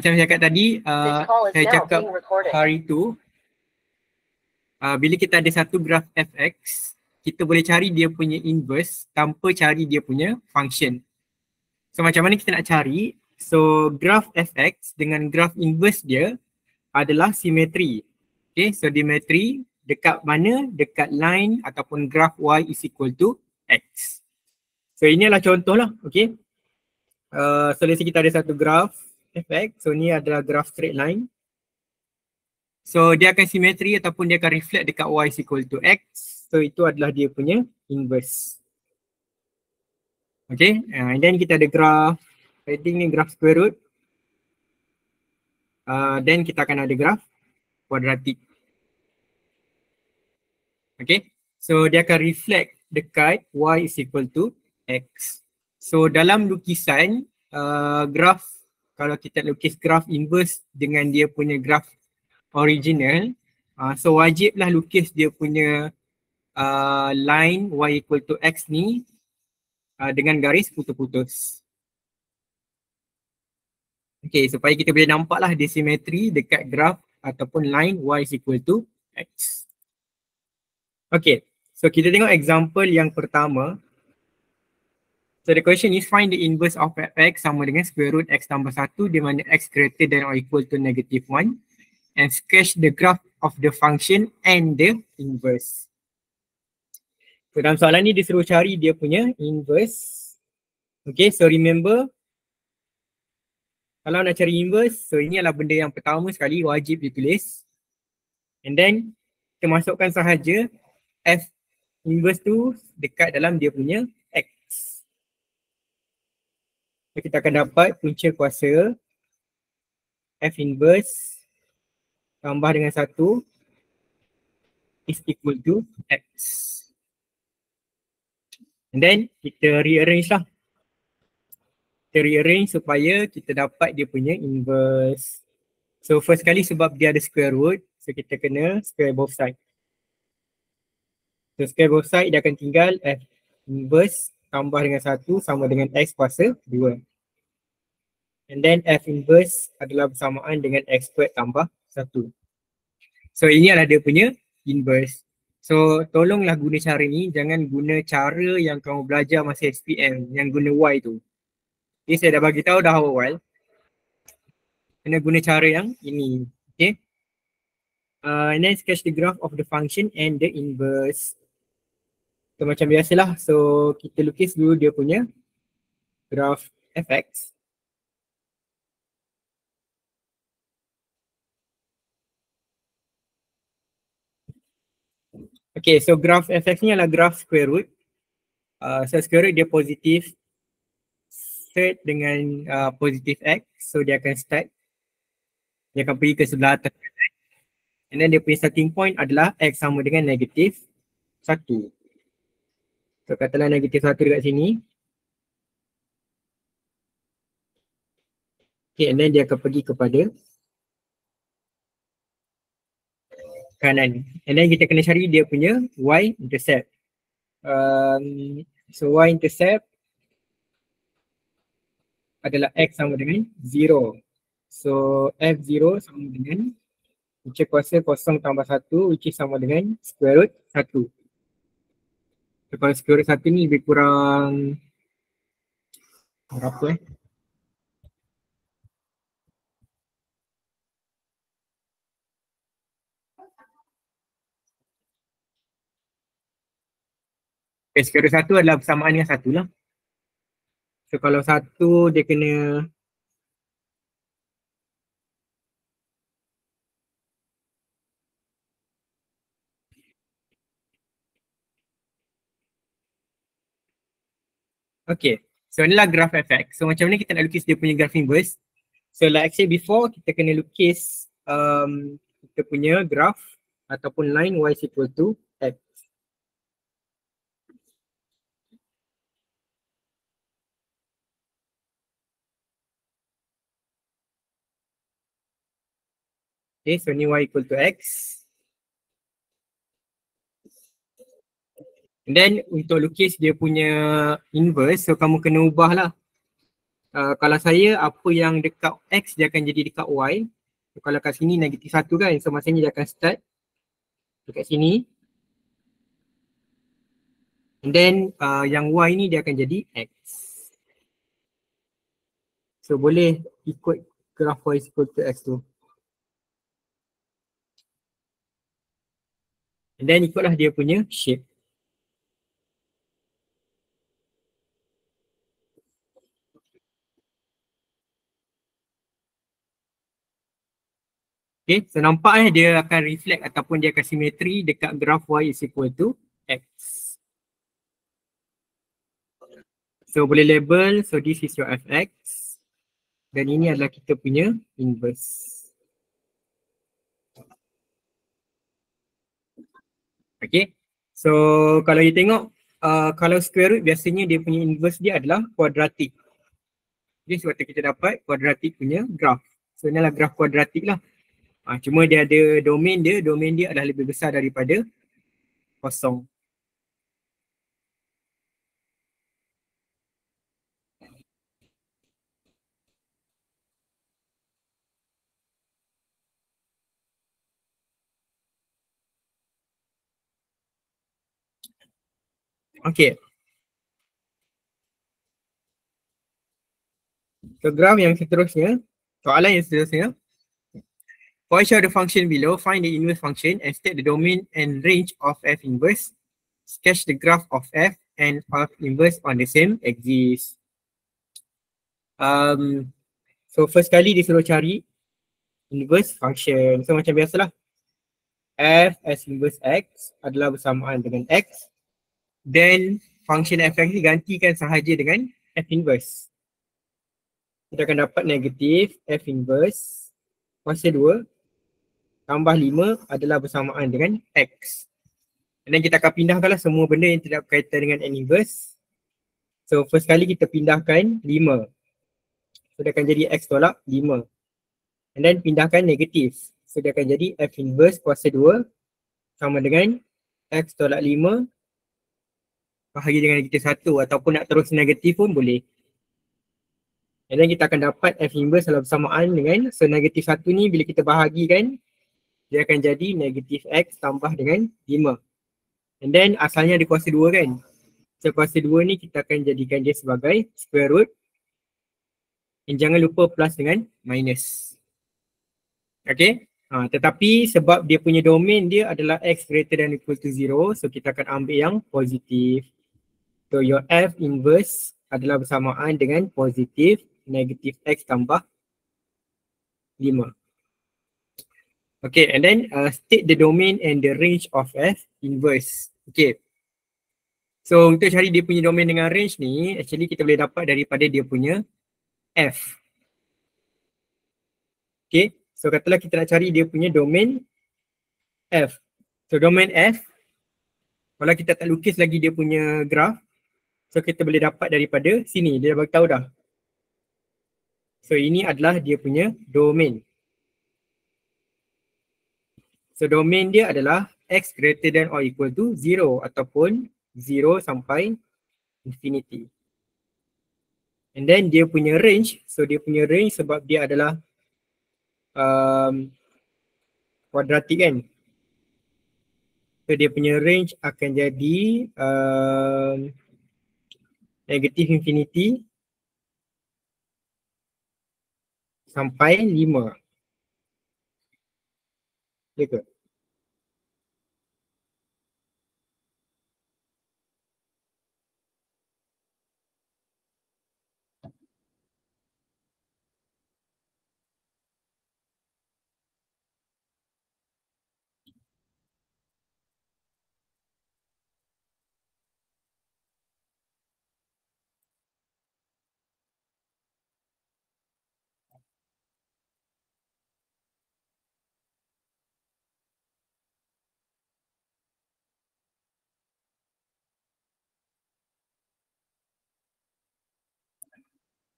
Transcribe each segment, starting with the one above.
macam saya cakap tadi, saya cakap hari tu, bila kita ada satu graf fx, kita boleh cari dia punya inverse tanpa cari dia punya function. So macam mana kita nak cari? So graf fx dengan graf inverse dia adalah simetri. Okay, so simetri dekat mana? Dekat line ataupun graf y is equal to x. So ini adalah contoh lah, okay. So let's say kita ada satu graf fx, so ni adalah graf straight line. So dia akan simetri ataupun dia akan reflect dekat y is equal to x. So itu adalah dia punya inverse. Okay, and then kita ada graf, I think ni graf square root. Then kita akan ada graf kuadratik. Okay, so dia akan reflect dekat y is equal to x. So dalam lukisan, graf, kalau kita lukis graf inverse dengan dia punya graf original, so wajiblah lukis dia punya line y equal to x ni dengan garis putus-putus. Okay, supaya kita boleh nampak lah dia simetri dekat graf ataupun line y is equal to x. Okay, so kita tengok example yang pertama. So the question is find the inverse of fx sama dengan square root x tambah 1 di mana x greater than or equal to negative 1 and sketch the graph of the function and the inverse. So dalam soalan ni dia suruh cari dia punya inverse. Okay, so remember kalau nak cari inverse, so ini adalah benda yang pertama sekali wajib ditulis. And then kita masukkan sahaja f inverse tu dekat dalam dia punya x. So kita akan dapat punca kuasa f inverse tambah dengan 1 is equal to x. And then kita rearrange lah. Kita rearrange supaya kita dapat dia punya inverse. So first kali sebab dia ada square root, so kita kena square both side. So square both side dia akan tinggal f inverse tambah dengan 1 sama dengan x kuasa 2. And then f inverse adalah bersamaan dengan x squared tambah 1. So ini adalah dia punya inverse. So tolonglah guna cara ni, jangan guna cara yang kamu belajar masa SPM yang guna y tu. Okay, saya dah bagi tahu dah awal. Kena guna cara yang ini. Okay. And then sketch the graph of the function and the inverse. So macam biasalah, so kita lukis dulu dia punya graph fx. Okay, so graph fx ni adalah graph square root. So square root dia positif set dengan positif x, so dia akan start. Dia akan pergi ke sebelah atas. And then dia punya starting point adalah x sama dengan negatif 1. So katalah negatif 1 dekat sini. Okay, and then dia akan pergi kepada kanan. And then kita kena cari dia punya y-intercept. So y-intercept adalah x sama dengan 0. So f0 sama dengan punca kuasa 0 tambah 1 which is sama dengan square root 1. So kalau square root 1 ni lebih kurang berapa Okay, square root 1 adalah bersamaan dengan 1 lah. So kalau 1 dia kena okay, so inilah graph fx. So macam mana kita nak lukis dia punya graph inverse? So like I said before, kita kena lukis kita punya graph ataupun line y is equal to x. Okay, so ni y equal to x. And then untuk lukis dia punya inverse, so kamu kena ubah lah. Kalau saya apa yang dekat X dia akan jadi dekat Y. So, kalau kat sini negatif 1 kan, so maksudnya dia akan start dekat sini. And then yang Y ni dia akan jadi X. So boleh ikut graph Y is equal to X tu. And then ikutlah dia punya shape. Okay, so nampak dia akan reflect ataupun dia akan simetri dekat graph Y is equal to X. So boleh label, so this is your fx. Dan ini adalah kita punya inverse. Okay, so kalau you tengok, kalau square root biasanya dia punya inverse dia adalah kuadratik. Jadi sebab tu kita dapat kuadratik punya graph. So inilah graph kuadratik lah. Cuma dia ada domain dia adalah lebih besar daripada kosong. Okay. So graph yang seterusnya, soalan yang seterusnya. For each of the function below, find the inverse function and state the domain and range of f inverse. Sketch the graph of f and of inverse on the same axis. So first kali disuruh cari inverse function. So macam biasalah, f as inverse x adalah bersamaan dengan x. Then function fx ni gantikan sahaja dengan f inverse. Kita akan dapat negatif f inverse kuasa 2 tambah 5 adalah bersamaan dengan x. Dan kita akan pindahkanlah semua benda yang tidak berkaitan dengan n inverse. So first kali kita pindahkan 5. So dia akan jadi x tolak 5. And then pindahkan negatif. So dia akan jadi f inverse kuasa 2 sama dengan x tolak 5 bahagi dengan negatif 1 ataupun nak terus negatif pun boleh. And then kita akan dapat f inverse adalah bersamaan dengan, so negatif 1 ni bila kita bahagikan dia akan jadi negatif x tambah dengan 5. And then asalnya ada kuasa 2 kan. So kuasa 2 ni kita akan jadikan dia sebagai square root. And jangan lupa plus dengan minus. Okay. Tetapi sebab dia punya domain dia adalah x greater than equal to 0. So kita akan ambil yang positif. So your f inverse adalah bersamaan dengan positif negatif x tambah 5. Okay, and then state the domain and the range of f inverse. Okay. So untuk cari dia punya domain dengan range ni, actually kita boleh dapat daripada dia punya f. Okay, so katalah kita nak cari dia punya domain f. So domain f, kalau kita tak lukis lagi dia punya graph, so kita boleh dapat daripada sini, dia dah bagi tahu dah. So ini adalah dia punya domain. So domain dia adalah x greater than or equal to 0 ataupun 0 sampai infinity. And then dia punya range, so dia punya range sebab dia adalah kuadratik kan. So dia punya range akan jadi negatif infinity sampai 5. Ya ke?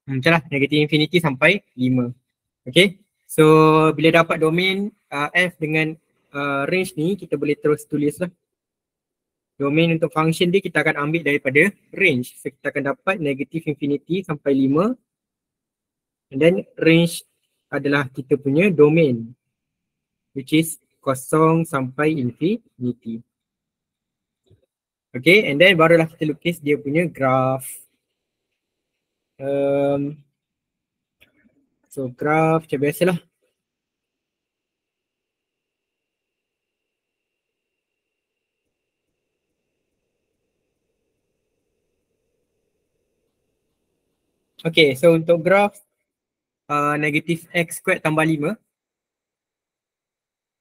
Macam lah, negatif infinity sampai 5. Okay, so bila dapat domain f dengan range ni, kita boleh terus tulis lah. Domain untuk function dia kita akan ambil daripada range. So kita akan dapat negatif infinity sampai 5 And then range adalah kita punya domain, which is 0 sampai infinity. Okay, and then barulah kita lukis dia punya graph. So graph macam biasalah. Okay, so untuk graph negatif x squared tambah 5.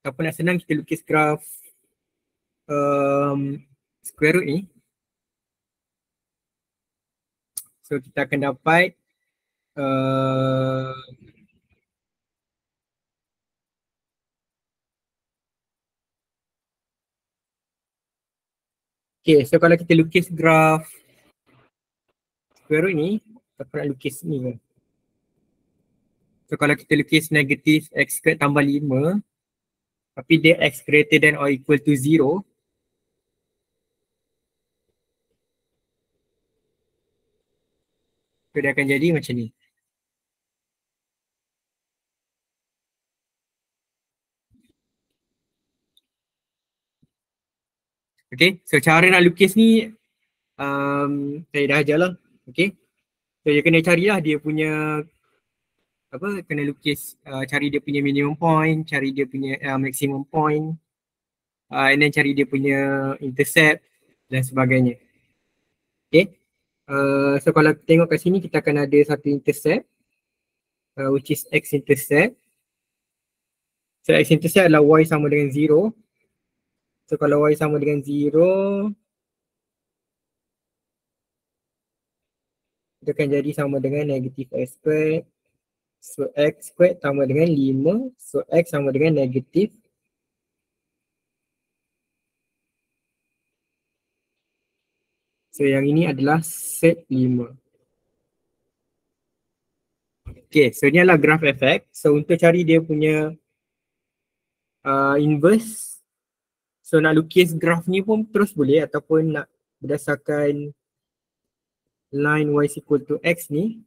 Apa nak senang kita lukis graph square root ni. So kita akan dapat okay, so kalau kita lukis graph square root ni, apa nak lukis ni kan? So kalau kita lukis negatif x squared tambah 5, tapi dia x greater than or equal to 0, so dia akan jadi macam ni. Okay, so cara nak lukis ni saya dah ajar lah. Okay, so dia kena carilah dia punya apa, kena lukis, cari dia punya minimum point, cari dia punya maximum point, and then cari dia punya intercept dan sebagainya. Okay, so kalau tengok kat sini kita akan ada satu intercept, which is x-intercept. So x-intercept adalah y sama dengan 0. So kalau y sama dengan 0, itu akan jadi sama dengan negatif x squared. So x squared sama dengan 5. So x sama dengan negatif. So yang ini adalah set 5. Okay, so ni adalah graph effect. So untuk cari dia punya inverse, so nak lukis graph ni pun terus boleh, ataupun nak berdasarkan line y is equal to x ni.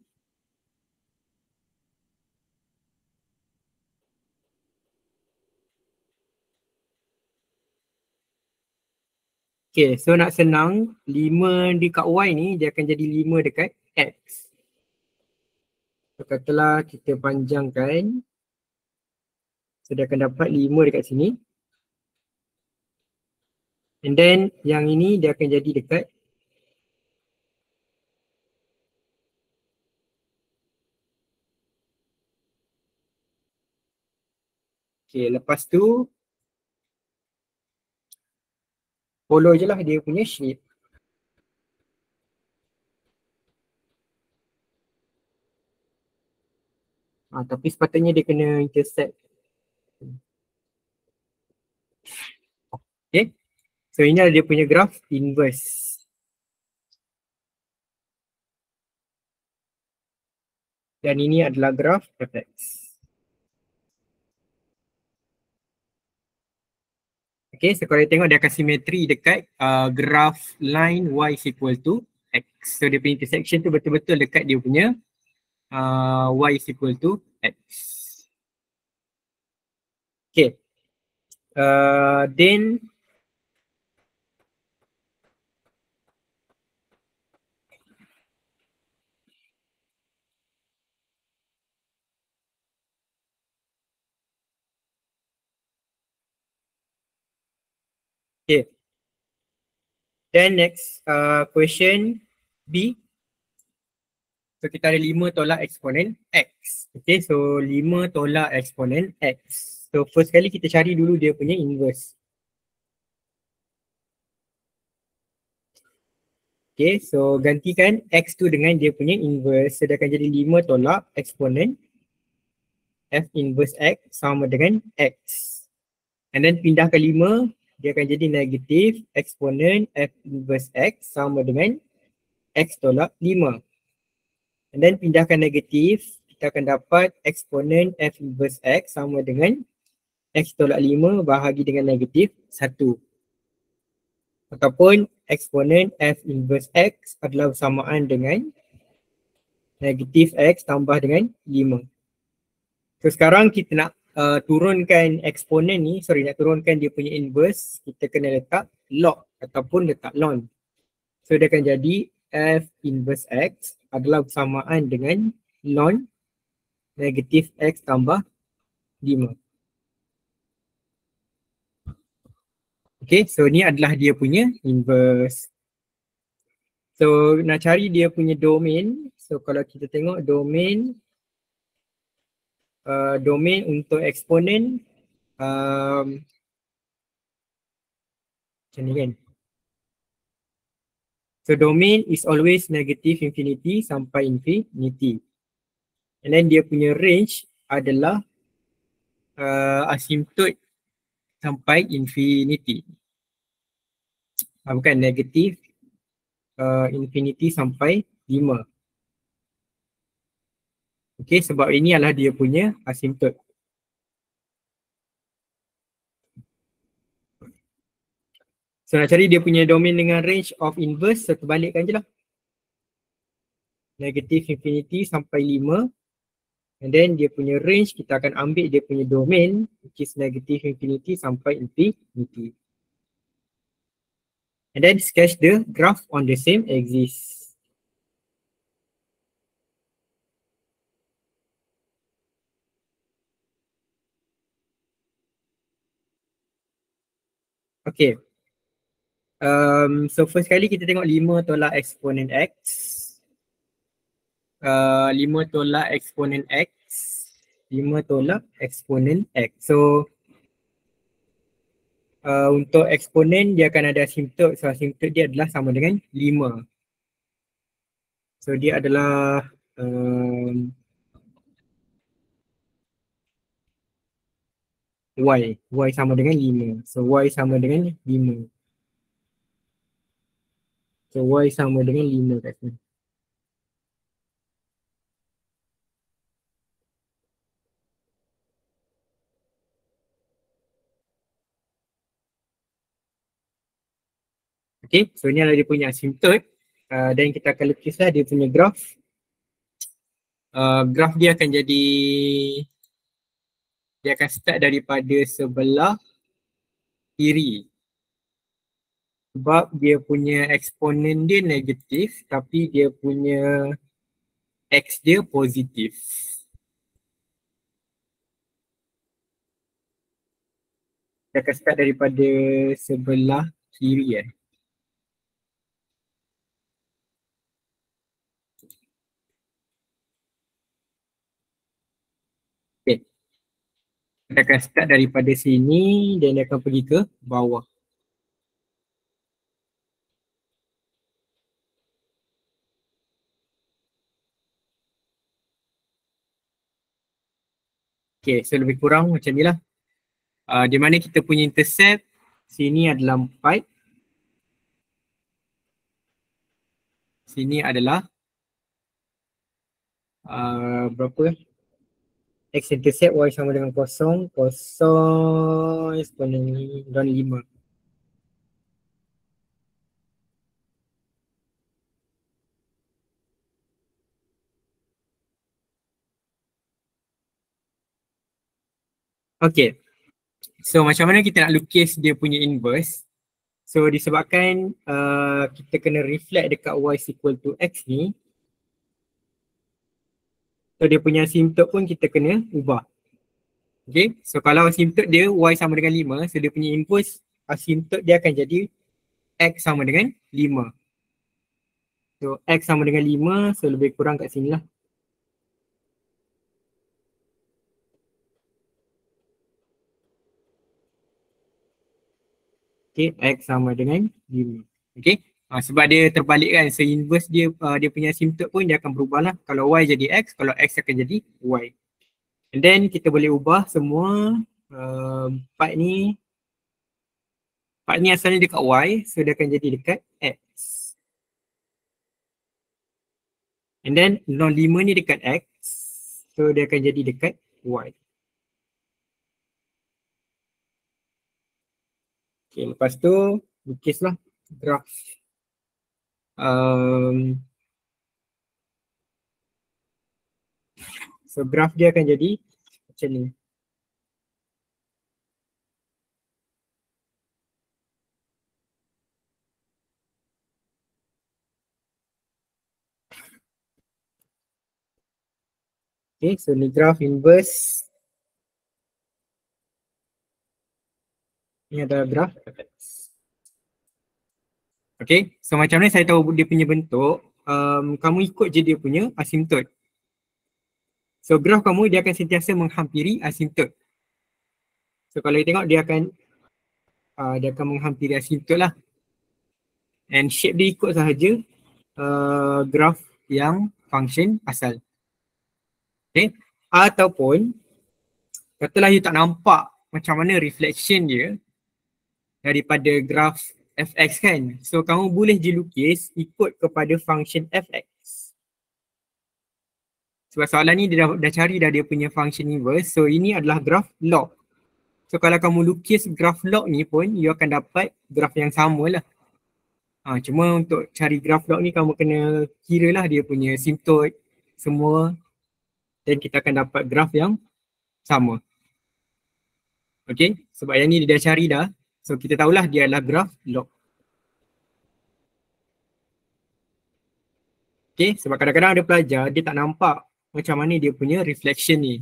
Okay, so nak senang, 5 dekat y ni dia akan jadi 5 dekat x. So katalah kita panjangkan, so dia akan dapat 5 dekat sini. And then yang ini dia akan jadi dekat okay, lepas tu follow je lah dia punya shape. Tapi sepatutnya dia kena intercept. Okay, so ini adalah dia punya graph inverse. Dan ini adalah graph fx. Okay, so kalau tengok dia akan simetri dekat graph line y is equal to x. So dia punya intersection tu betul-betul dekat dia punya y is equal to x. Okay, then okay, then next question B. So kita ada 5 tolak eksponen x. Okay, so 5 tolak eksponen x. So first kali kita cari dulu dia punya inverse. Okay, so gantikan x tu dengan dia punya inverse. So dia akan jadi 5 tolak eksponen f inverse x sama dengan x. And then pindahkan 5, dia akan jadi negatif eksponen f inverse x sama dengan x tolak 5. And then pindahkan negatif, kita akan dapat eksponen f inverse x sama dengan x tolak 5 bahagi dengan negatif 1. Ataupun eksponen f inverse x adalah bersamaan dengan negatif X tambah dengan 5. So sekarang kita nak turunkan eksponen ni, nak turunkan dia punya inverse, kita kena letak log ataupun letak ln. So dia akan jadi F inverse X adalah bersamaan dengan ln negatif X tambah 5. Okay, so ni adalah dia punya inverse. So nak cari dia punya domain, so kalau kita tengok domain, domain untuk eksponen macam ni kan. So domain is always negative infinity sampai infinity. And then dia punya range adalah asymptote sampai infinity. Bukan negatif infinity sampai 5. Okay, sebab ini adalah dia punya asymptote. So nak cari dia punya domain dengan range of inverse, so terbalikkan je lah. Negatif infinity sampai 5. And then dia punya range, kita akan ambil dia punya domain which is negative infinity sampai infinity. And then sketch the graph on the same axis. Okay. So first kali kita tengok 5 tolak eksponen X. 5 tolak eksponen X. 5 tolak eksponen X. So untuk eksponen dia akan ada asymptote. So asymptote dia adalah sama dengan 5. So dia adalah Y. Y sama dengan 5. So Y sama dengan 5. So Y sama dengan 5 kat sini. Okay, so ni adalah dia punya asymptote. Dan kita akan lukislah dia punya graph. Graph dia akan jadi, dia akan start daripada sebelah kiri. Sebab dia punya eksponen dia negatif tapi dia punya X dia positif. Dia akan start daripada sebelah kiri . Okay. Dia akan start daripada sini dan dia akan pergi ke bawah. Okay, so lebih kurang macam ni lah. Di mana kita punya intercept sini adalah 4. Sini adalah berapa? X intercept Y sama dengan 0. 0 eksponen dan 5. Okay. So macam mana kita nak lukis dia punya inverse? So disebabkan kita kena reflect dekat Y is equal to X ni. So dia punya asymptote pun kita kena ubah. Okay. So kalau asymptote dia Y sama dengan 5. So dia punya inverse asymptote dia akan jadi X sama dengan 5. So X sama dengan 5. So lebih kurang kat sini lah. Okay, X sama dengan 5. Okay, sebab dia terbalik kan. So inverse dia, dia punya asymptote pun dia akan berubah lah. Kalau Y jadi X, kalau X akan jadi Y. And then kita boleh ubah semua part ni. Part ni asalnya dekat Y, so dia akan jadi dekat X. And then 0,5 ni dekat X, so dia akan jadi dekat Y. Okay, lepas tu lukislah graph. So graf dia akan jadi macam ni. Okay, so ni graf inverse. Ni adalah graf fx. Okay, so macam ni saya tahu dia punya bentuk. Kamu ikut je dia punya asymptot. So graf kamu dia akan sentiasa menghampiri asymptot. So kalau kita tengok dia akan menghampiri asymptot lah. And shape dia ikut sahaja graf yang function asal. Okay, ataupun katalah you tak nampak macam mana reflection dia daripada graf fx kan. So kamu boleh je lukis ikut kepada function fx. Sebab soalan ni dia dah cari dah dia punya function inverse. So ini adalah graf log. So kalau kamu lukis graf log ni pun you akan dapat graf yang sama lah. Cuma untuk cari graf log ni kamu kena kira lah dia punya asymptot semua. Dan kita akan dapat graf yang sama. Okay, sebab yang ni dia dah cari dah. So kita tahulah dia adalah graf log. Okay, sebab kadang-kadang ada pelajar dia tak nampak macam mana dia punya reflection ni.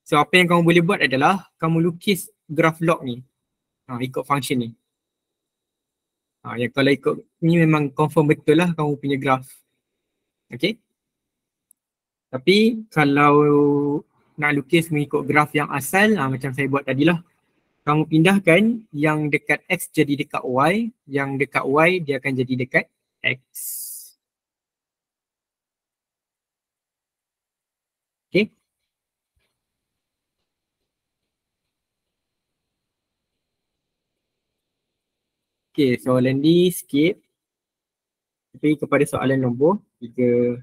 So apa yang kamu boleh buat adalah kamu lukis graf log ni. Ikut function ni. Yang kalau ikut ni memang confirm betul lah kamu punya graf. Okay. Tapi kalau nak lukis mengikut graf yang asal, macam saya buat tadi lah. Kamu pindahkan yang dekat X jadi dekat Y, yang dekat Y dia akan jadi dekat X. Okay. Okay, soalan ni skip. Tapi kepada soalan nombor 3.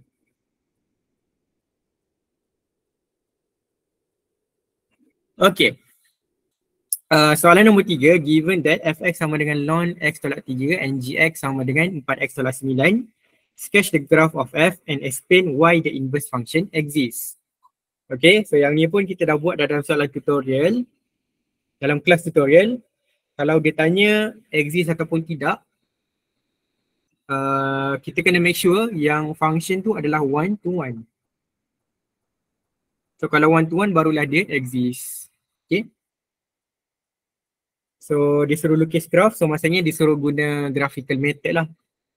Okay. Soalan nombor 3, given that fx sama dengan ln x tolak 3 and gx sama dengan 4x tolak 9, sketch the graph of f and explain why the inverse function exists. Okay, so yang ni pun kita dah buat dalam soalan tutorial. Dalam kelas tutorial, kalau dia tanya exist ataupun tidak, kita kena make sure yang function tu adalah 1 to 1. So kalau 1 to 1 barulah dia exist. Okay. So disuruh lukis graf, so maksudnya disuruh guna graphical method lah.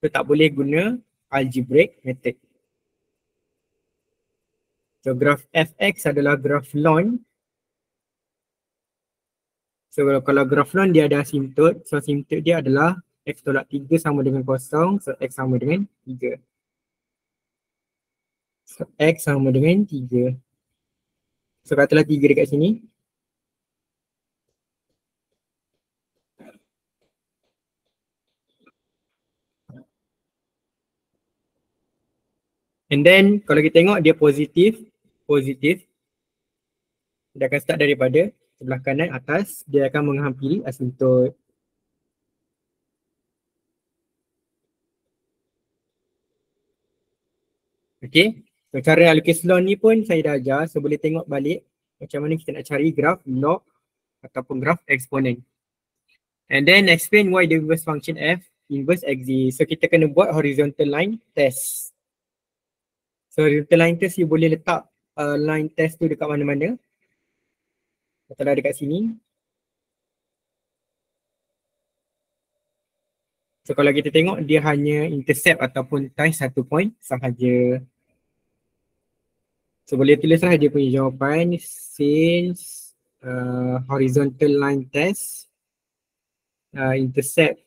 So tak boleh guna algebraic method. So graf fx adalah graf ln. So kalau graf ln dia ada asymptot, so asymptot dia adalah x tolak 3 sama dengan 0, so x sama dengan 3. So x sama dengan 3. So katalah 3 dekat sini. And then kalau kita tengok dia positif. Dia akan start daripada sebelah kanan atas, dia akan menghampiri asymptot. Okay, so cara lukis ln ni pun saya dah ajar, so boleh tengok balik macam mana kita nak cari graf log ataupun graf eksponen. And then explain why the inverse function f inverse exists. So kita kena buat horizontal line test. So horizontal line test you boleh letak line test tu dekat mana-mana. Katalah dekat sini. So kalau kita tengok dia hanya intercept ataupun tie satu point sahaja. So boleh tulislah dia punya jawapan since horizontal line test intercept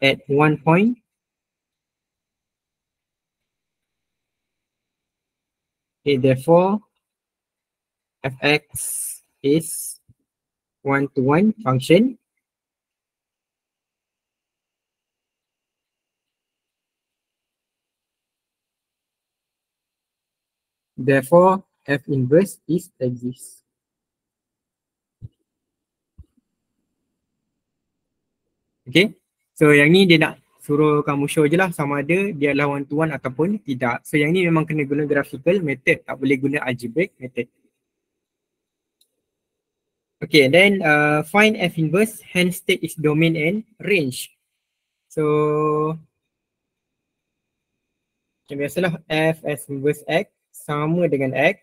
at one point. Okay, therefore fx is 1 to 1 function. Therefore f inverse is exists. Okay, so yang ni dia nak suruh kamu show je lah sama ada dia adalah one to one ataupun tidak. So yang ni memang kena guna graphical method, tak boleh guna algebraic method. Okay, then find F inverse, hence take its domain and range. So biasalah F S inverse X sama dengan X.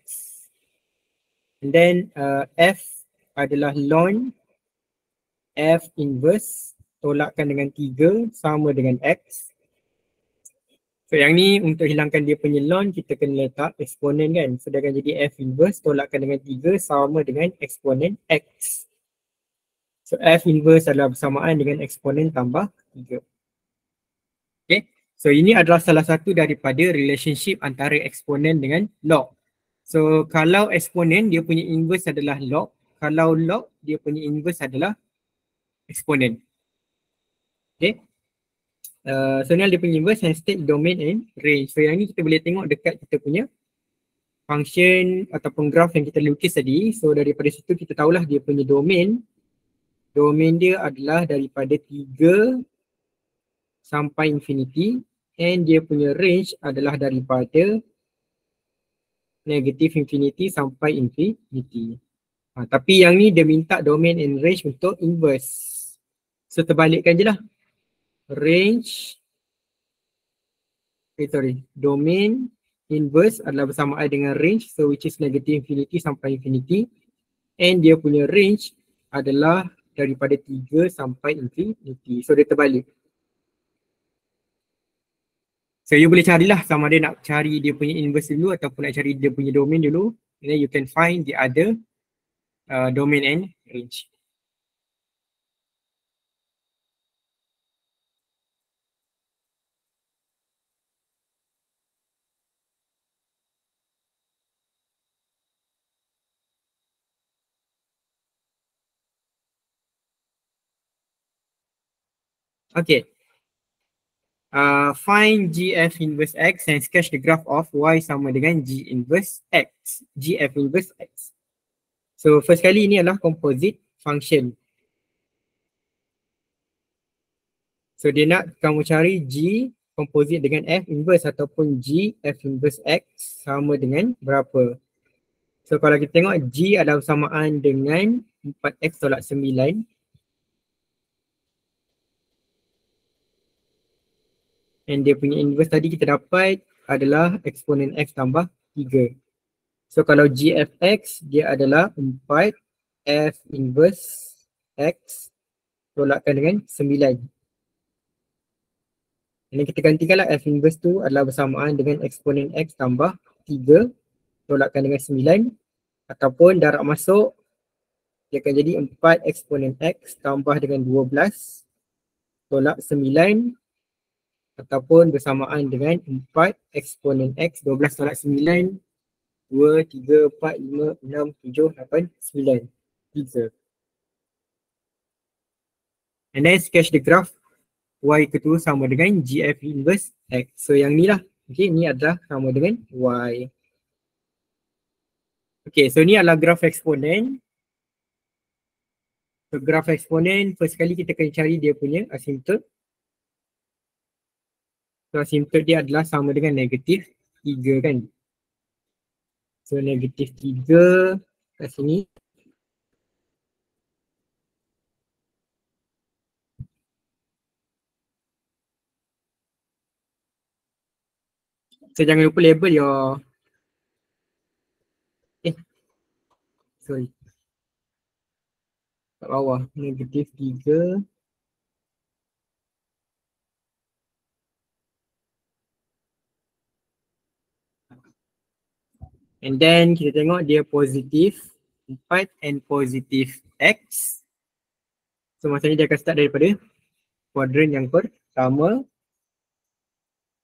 And then F adalah ln F inverse tolakkan dengan 3 sama dengan X. So yang ni untuk hilangkan dia punya ln kita kena letak eksponen kan. So dia akan jadi F inverse tolakkan dengan 3 sama dengan eksponen X. So F inverse adalah bersamaan dengan eksponen tambah 3. Okay. So ini adalah salah satu daripada relationship antara eksponen dengan log. So kalau eksponen dia punya inverse adalah log, kalau log dia punya inverse adalah eksponen. Okay. So ni dia punya inverse and state, domain and range. So yang ni kita boleh tengok dekat kita punya function ataupun graph yang kita lukis tadi. So daripada situ kita tahulah dia punya domain. Domain dia adalah daripada 3 sampai infinity and dia punya range adalah daripada negative infinity sampai infinity. Tapi yang ni dia minta domain and range untuk inverse. So terbalikkan je lah. Range, domain inverse adalah bersamaan dengan range, so which is negative infinity sampai infinity, and dia punya range adalah daripada 3 sampai infinity. So dia terbalik. So you boleh carilah sama ada nak cari dia punya inverse dulu ataupun nak cari dia punya domain dulu, and then you can find the other domain and range. Okay. Find GF inverse X and sketch the graph of Y sama dengan G inverse X. GF inverse X. So first kali ini adalah composite function. So dia nak kamu cari G composite dengan F inverse ataupun G F inverse X sama dengan berapa. So kalau kita tengok G adalah bersamaan dengan 4X tolak 9. And dia punya inverse tadi kita dapat adalah eksponen X tambah 3. So kalau GFX dia adalah 4 F inverse X tolakkan dengan 9. Ini kita gantikanlah F inverse tu adalah bersamaan dengan eksponen X tambah 3 tolakkan dengan 9. Ataupun darab masuk dia akan jadi 4 eksponen X tambah dengan 12 tolak 9. Ataupun bersamaan dengan 4 eksponen X 12 tolak 9, 2, 3, 4, 5, 6, 7, 8, 9, 3. And then sketch the graph Y ketua sama dengan GF inverse X. So yang ni lah, okay, ni adalah sama dengan Y. Okay, so ni adalah graph eksponen. So graph eksponen, first kali kita kena cari dia punya asymptote. So asymptote dia adalah sama dengan negatif 3 kan. So negatif 3 kat sini. So jangan lupa label your sorry. Kat bawah negatif 3. And then kita tengok dia positif 4 and positif X. So maksudnya dia akan start daripada kuadran yang pertama.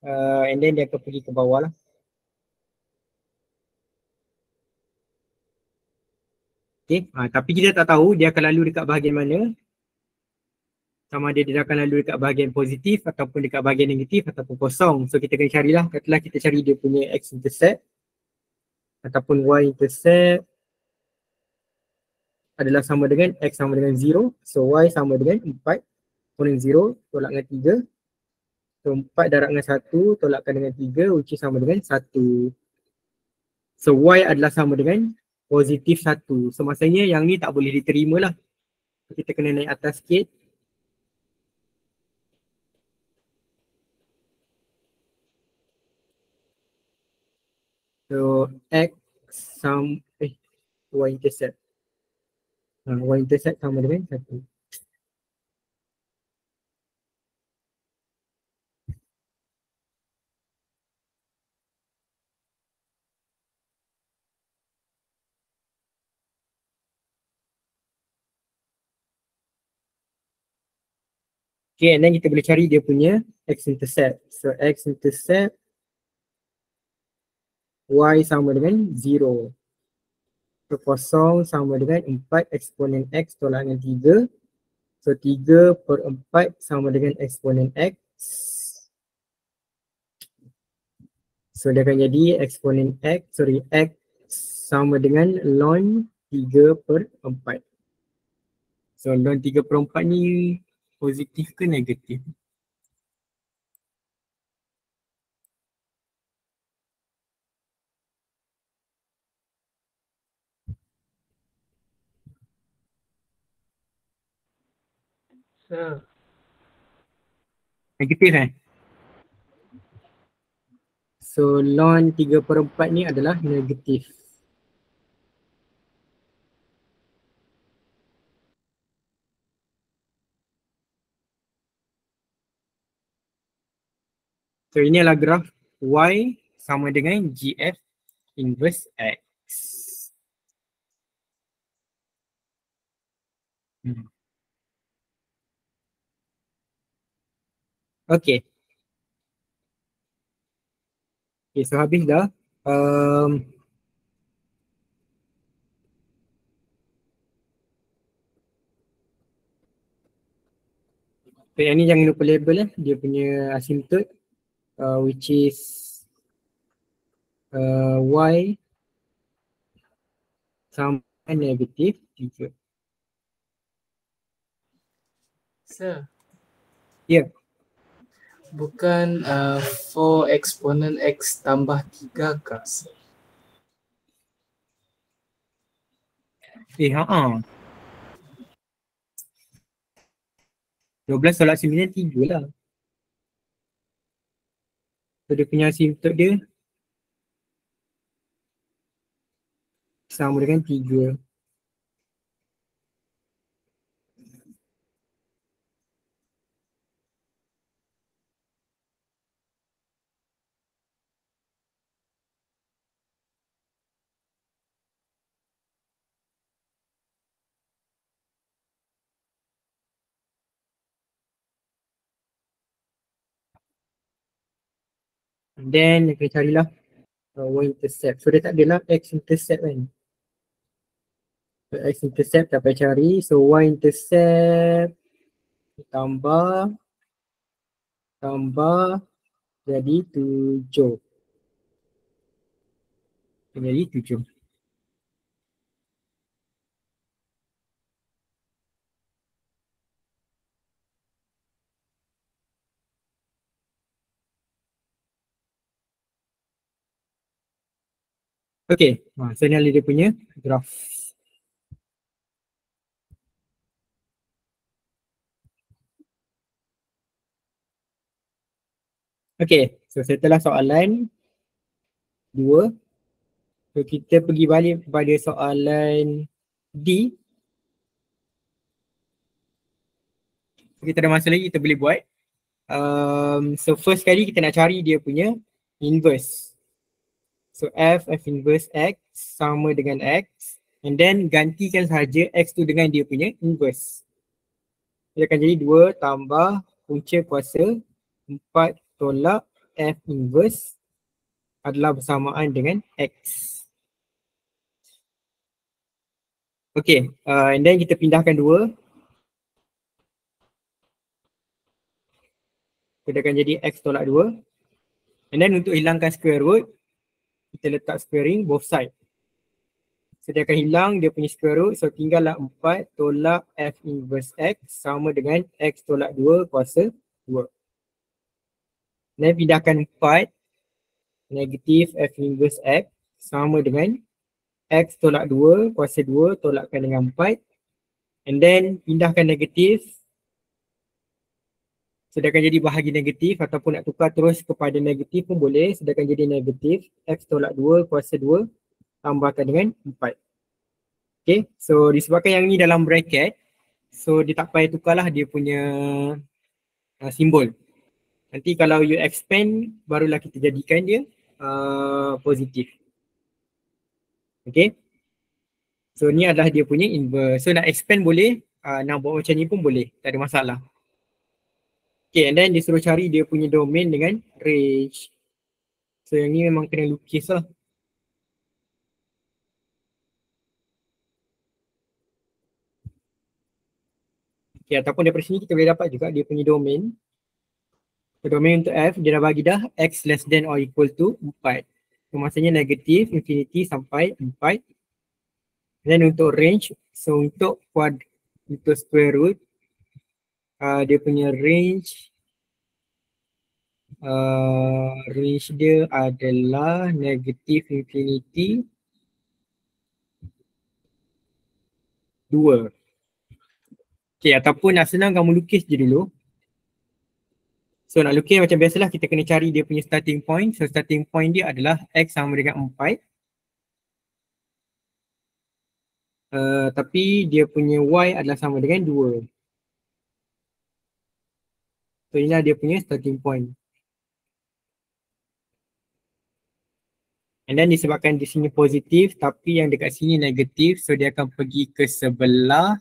And then dia akan pergi ke bawah lah. Okay, tapi kita tak tahu dia akan lalu dekat bahagian mana. Sama ada dia akan lalu dekat bahagian positif ataupun dekat bahagian negatif ataupun kosong. So kita kena carilah, katalah kita cari dia punya X intercept ataupun Y intercept adalah sama dengan X sama dengan 0. So Y sama dengan 4 kuning 0 tolak dengan 3. So 4 darab dengan 1 tolakkan dengan 3 which is sama dengan 1. So Y adalah sama dengan positif 1. So maksudnya yang ni tak boleh diterima lah. Kita kena naik atas sikit. So X Y intercept. Y intercept sama dengan 1. Okay, and then kita boleh cari dia punya x-intercept. So x-intercept y sama dengan 0. So kosong sama dengan 4 eksponen x tolak dengan 3. So 3/4 sama dengan eksponen x. So dia akan jadi eksponen x sama dengan ln 3/4. So ln 3/4 ni positif ke negatif? Negatif So ln 3/4 ni adalah negatif. So ini adalah graf Y sama dengan GF inverse X. Okay. Okay, so habis dah. So yang ni jangan lupa label dia punya asymptote which is Y sama negatif 3. Sir. Ya. Yeah. Bukan 4 eksponen X tambah 3 kah? Haa. 12 tolak 9 3 lah. So dia punya asymptote dia sama dengan 3. Then kita carilah y-intercept. So dia tak adalah x-intercept kan. So x-intercept tak payah cari. So y-intercept tambah jadi 7. Jadi 7. Okay, so ni adalah dia punya graf. Okay, so setelah soalan 2, so kita pergi balik pada soalan D. Kita ada masa lagi, kita boleh buat. So first kali kita nak cari dia punya inverse. So f inverse x sama dengan x and then gantikan sahaja x tu dengan dia punya inverse. Dia akan jadi 2 tambah punca kuasa 4 tolak f inverse adalah bersamaan dengan x. Okay, and then kita pindahkan 2. Dia akan jadi x tolak 2. And then untuk hilangkan square root, kita letak squaring both side. So dia akan hilang dia punya square root. So tinggallah 4 tolak f inverse x sama dengan x tolak 2 kuasa 2. Dan pindahkan 4 negatif F inverse X sama dengan X tolak 2 kuasa 2 tolakkan dengan 4. And then pindahkan negatif. Sedangkan jadi bahagi negatif ataupun nak tukar terus kepada negatif pun boleh. Sedangkan jadi negatif X tolak 2 kuasa 2 tambahkan dengan 4. Okay, so disebabkan yang ni dalam bracket, so dia tak payah tukarlah dia punya simbol. Nanti kalau you expand, barulah kita jadikan dia positif. Okay, so ni adalah dia punya inverse. So nak expand boleh, nak buat macam ni pun boleh, tak ada masalah. Okay, and then dia suruh cari dia punya domain dengan range. So yang ni memang kena lukis lah. Okay, ataupun daripada sini kita boleh dapat juga dia punya domain. So, domain untuk F, dia dah bagi dah X less than or equal to 4. So maksudnya negatif, infinity sampai 4. Dan untuk range, so untuk square root, dia punya range dia adalah negatif infinity 2. Okay, ataupun nak senang kamu lukis je dulu. So nak lukis macam biasalah, kita kena cari dia punya starting point. So starting point dia adalah X sama dengan 4. Tapi dia punya Y adalah sama dengan 2. So inilah dia punya starting point. And then disebabkan di sini positif tapi yang dekat sini negatif, so dia akan pergi ke sebelah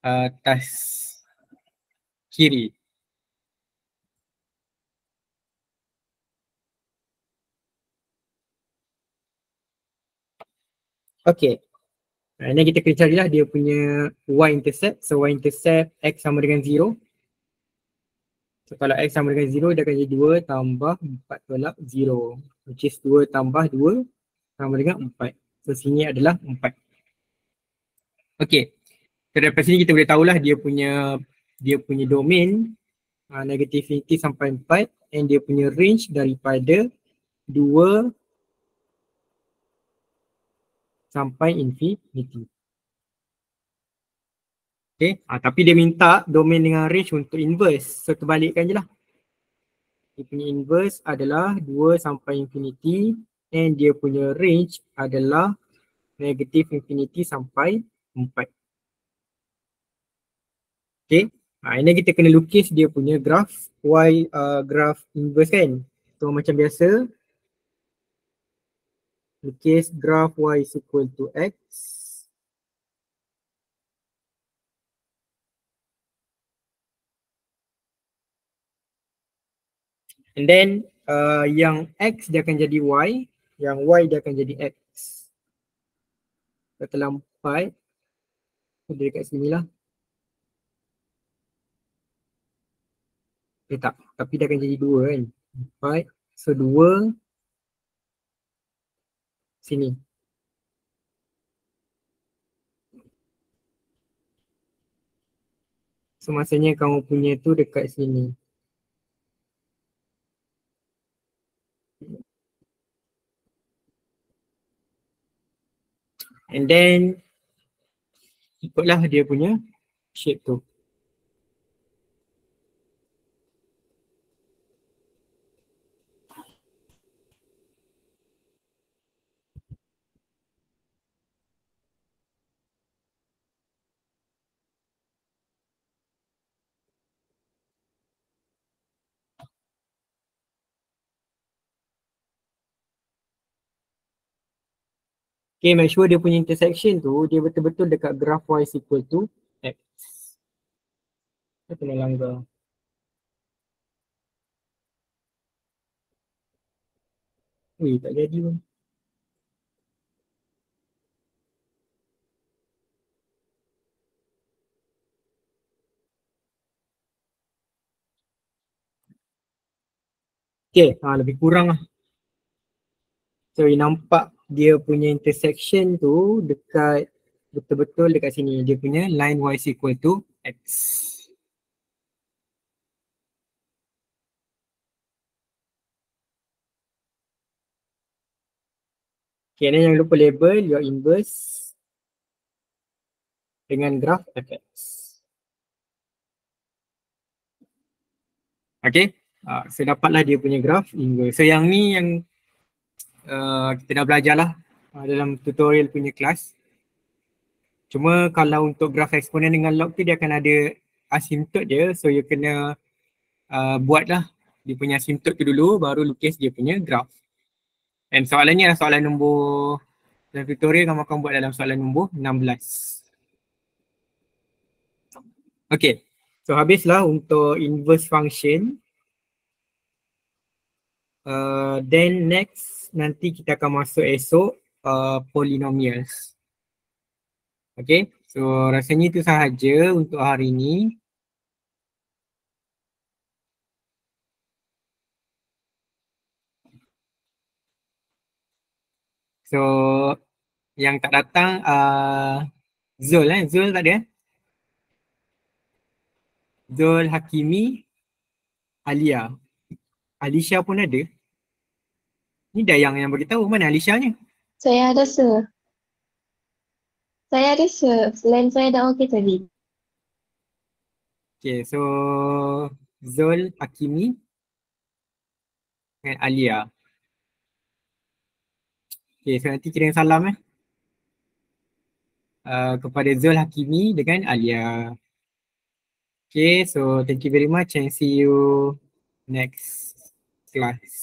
atas kiri. Okay. Ini kita kena carilah dia punya y-intercept. So y-intercept X sama dengan 0. So kalau X sama dengan 0, dia akan jadi 2 tambah 4 tolak 0. Which is 2 tambah 2 sama dengan 4. So sini adalah 4. Okay. So daripada sini kita boleh tahulah dia punya domain negativity sampai 4. And dia punya range daripada 2 sampai infinity. Okay, tapi dia minta domain dengan range untuk inverse. So terbalikkan je lah. Dia punya inverse adalah 2 sampai infinity and dia punya range adalah negatif infinity sampai 4. Okay, ini kita kena lukis dia punya graph graph inverse kan. So macam biasa, lukis graph y is equal to x. And then yang x dia akan jadi y, yang y dia akan jadi x. Kata lampai, dia dekat sini lah. Tak, tapi dia akan jadi 2 kan. 4, so 2 sini. So maksudnya kamu punya tu dekat sini. And then ikutlah dia punya shape tu. Okay, make sure dia punya intersection tu dia betul-betul dekat graph y is equal to x. Saya kena langgar. Weh, tak jadi pun. Okay, lebih kurang lah. So nampak dia punya intersection tu dekat betul-betul dekat sini. Dia punya line y is equal to x. Okay, dan jangan lupa label your inverse dengan graf fx. Okay, so dapatlah dia punya graf inverse. So yang ni yang kita dah belajar lah dalam tutorial punya kelas. Cuma kalau untuk graf eksponen dengan log tu dia akan ada asymptot dia. So you kena buatlah dia punya asymptot tu dulu baru lukis dia punya graf. And soalan ni adalah soalan nombor dalam tutorial kamu akan buat dalam soalan nombor 16. Okay, so habislah untuk inverse function. Then next nanti kita akan masuk esok polynomials. Okay, so rasanya itu sahaja untuk hari ini. So yang tak datang Zul Zul tak ada. Zul, Hakimi, Alia. Alisha pun ada. Ni Dayang yang beritahu, mana Alisha-nya? Saya ada sir. Saya ada sir. Selain saya dah okey tadi. Okay, so Zul, Hakimi dengan Alia. Okay, so nanti kirim salam kepada Zul, Hakimi dengan Alia. Okay, so thank you very much and see you next class.